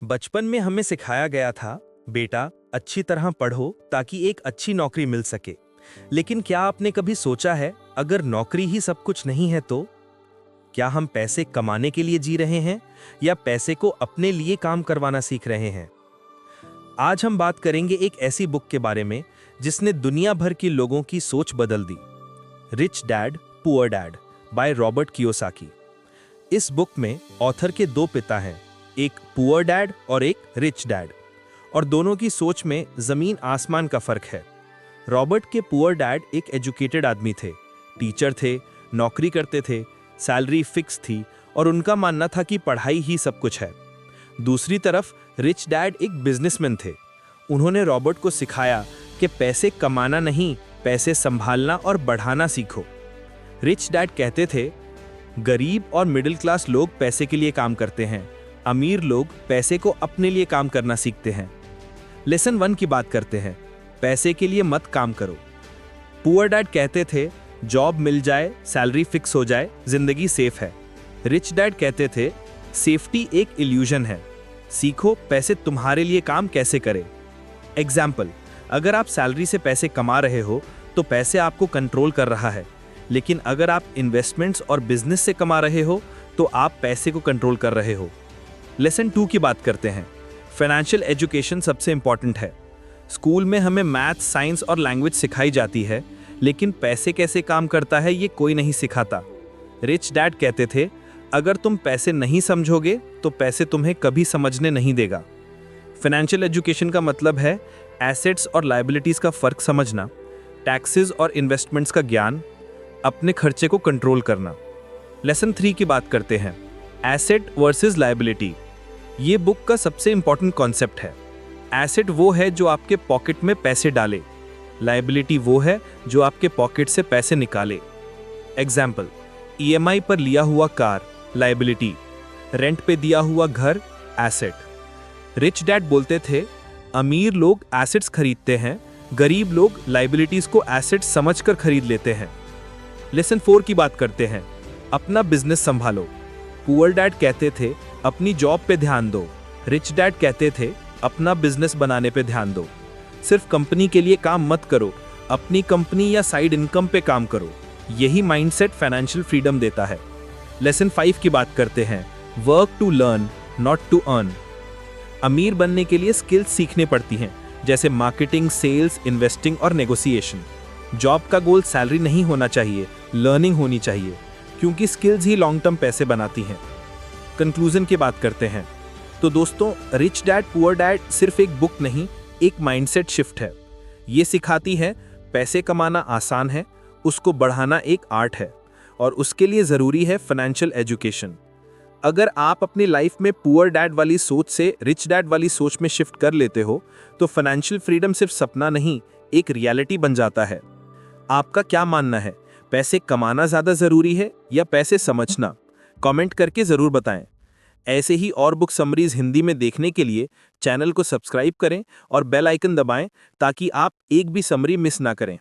बचपन में हमें सिखाया गया था, बेटा अच्छी तरह पढ़ो ताकि एक अच्छी नौकरी मिल सके। लेकिन क्या आपने कभी सोचा है, अगर नौकरी ही सब कुछ नहीं है तो क्या हम पैसे कमाने के लिए जी रहे हैं या पैसे को अपने लिए काम करवाना सीख रहे हैं? आज हम बात करेंगे एक ऐसी बुक के बारे में जिसने दुनिया भर के लोगों की सोच बदल दी। Rich dad poor dad by Robert Kiyosaki. इस बुक में ऑथर के दो पिता हैं, एक पुअर डैड और एक रिच डैड, और दोनों की सोच में जमीन आसमान का फर्क है। रॉबर्ट के पुअर डैड एक एजुकेटेड आदमी थे, टीचर थे, नौकरी करते थे, सैलरी फिक्स थी और उनका मानना था कि पढ़ाई ही सब कुछ है। दूसरी तरफ रिच डैड एक बिजनेसमैन थे। उन्होंने रॉबर्ट को सिखाया कि पैसे कमाना नहीं, पैसे संभालना और बढ़ाना सीखो। रिच डैड कहते थे, गरीब और मिडिल क्लास लोग पैसे के लिए काम करते हैं, अमीर लोग पैसे को अपने लिए काम करना सीखते हैं। लेसन 1 की बात करते हैं, पैसे के लिए मत काम करो। पुअर डैड कहते थे, जॉब मिल जाए, सैलरी फिक्स हो जाए, जिंदगी सेफ है। रिच डैड कहते थे, सेफ्टी एक इल्यूजन है, सीखो पैसे तुम्हारे लिए काम कैसे करे। एग्जाम्पल, अगर आप सैलरी से पैसे कमा रहे हो तो पैसे आपको कंट्रोल कर रहा है, लेकिन अगर आप इन्वेस्टमेंट्स और बिजनेस से कमा रहे हो तो आप पैसे को कंट्रोल कर रहे हो। लेसन 2 की बात करते हैं, फाइनेंशियल एजुकेशन सबसे इंपॉर्टेंट है। स्कूल में हमें मैथ, साइंस और लैंग्वेज सिखाई जाती है, लेकिन पैसे कैसे काम करता है ये कोई नहीं सिखाता। रिच डैड कहते थे, अगर तुम पैसे नहीं समझोगे तो पैसे तुम्हें कभी समझने नहीं देगा। फाइनेंशियल एजुकेशन का मतलब है एसेट्स और लायबिलिटीज का फर्क समझना, टैक्सेस और इन्वेस्टमेंट्स का ज्ञान, अपने खर्चे को कंट्रोल करना। लेसन 3 की बात करते हैं, एसेट वर्सेस लायबिलिटी। ये बुक का सबसे इंपॉर्टेंट कॉन्सेप्ट है। एसेट वो है जो आपके पॉकेट में पैसे डाले, लायबिलिटी वो है जो आपके पॉकेट से पैसे निकाले। एग्जाम्पल, EMI पर लिया हुआ कार लायबिलिटी, रेंट पे दिया हुआ घर एसेट। रिच डैड बोलते थे, अमीर लोग एसेट्स खरीदते हैं, गरीब लोग लायबिलिटीज को एसेट्स समझकर खरीद लेते हैं। लेसन 4 की बात करते हैं, अपना बिजनेस संभालो। पुअर डैड कहते थे, अपनी जॉब पे ध्यान दो। रिच डैड कहते थे, अपना बिजनेस बनाने पे ध्यान दो। सिर्फ कंपनी के लिए काम मत करो, अपनी कंपनी या साइड इनकम पे काम करो। यही माइंडसेट फाइनेंशियल फ्रीडम देता है। लेसन 5 की बात करते हैं, work to learn not to earn. अमीर बनने के लिए स्किल्स सीखने पड़ती हैं, जैसे मार्केटिंग, सेल्स, इन्वेस्टिंग और नेगोशिएशन। जॉब का गोल सैलरी नहीं होना चाहिए, लर्निंग होनी चाहिए, क्योंकि स्किल्स ही लॉन्ग टर्म पैसे बनाती हैं। कंक्लूजन की बात करते हैं तो दोस्तों, रिच डैड पुअर डैड सिर्फ एक बुक नहीं, एक माइंडसेट शिफ्ट है। ये सिखाती है पैसे कमाना आसान है, उसको बढ़ाना एक आर्ट है, और उसके लिए ज़रूरी है फाइनेंशियल एजुकेशन। अगर आप अपनी लाइफ में पुअर डैड वाली सोच से रिच डैड वाली सोच में शिफ्ट कर लेते हो तो फाइनेंशियल फ्रीडम सिर्फ सपना नहीं, एक रियलिटी बन जाता है। आपका क्या मानना है, पैसे कमाना ज़्यादा ज़रूरी है या पैसे समझना? कमेंट करके ज़रूर बताएं। ऐसे ही और बुक समरीज हिंदी में देखने के लिए चैनल को सब्सक्राइब करें और बेल आइकन दबाएं ताकि आप एक भी समरी मिस ना करें।